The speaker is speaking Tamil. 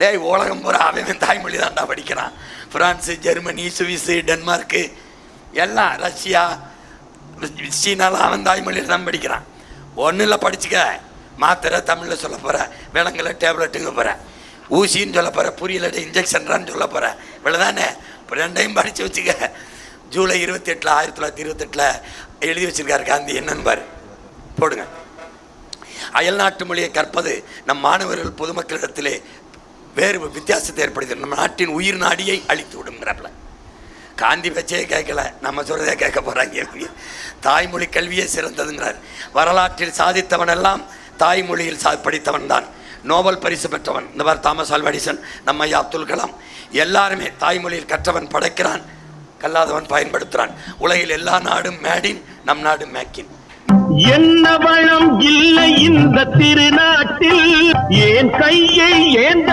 டேய் உலகம் பூரா அவன் தாய்மொழி தான்டா படிக்கிறான். பிரான்ஸு, ஜெர்மனி, சுவிஸு, டென்மார்க்கு, எல்லாம் ரஷ்யா, சீனாலாம் அவன் தாய்மொழியில் தான் படிக்கிறான். ஒன்றும் இல்லை, படிச்சுக்க. மாத்திரை தமிழில் சொல்ல போகிற, விலங்குல டேப்லெட்டுங்க போகிற, ஊசின்னு சொல்ல போகிற, புரியலட இன்ஜெக்ஷன்றான்னு சொல்ல போகிற, இவ்வளோதானே. இப்போ ரெண்டையும் படித்து வச்சுக்க. ஜூலை 28 1928 எழுதி வச்சிருக்காரு காந்தி. என்னன்னு பாரு, போடுங்க. அயல்நாட்டு மொழியை கற்பது நம் மாணவர்கள் பொதுமக்களிடத்திலே வேறு வித்தியாசத்தை ஏற்படுத்தி நம்ம நாட்டின் உயிர் நாடியை அழித்து விடுங்கிறப்பல. காந்தி பேச்சையே கேட்கல, நம்ம சொல்றதே கேட்க போறாங்க. தாய்மொழி கல்வியே சிறந்ததுங்கிறார். வரலாற்றில் சாதித்தவன் எல்லாம் தாய்மொழியில் படித்தவன் தான். நோபல் பரிசு பெற்றவன் இந்த மாதிரி தாமஸ் ஆல்வா எடிசன், நம்ம ஐயா அப்துல் கலாம், எல்லாருமே தாய்மொழியில் கற்றவன் படைக்கிறான், கல்லாதவன் பயன்படுத்துறான். உலகில் எல்லா நாடும் மேடின், நம் நாடு மேக்கின். என்ன வளம் இல்லை இந்த திருநாட்டில், ஏன் கையை ஏந்த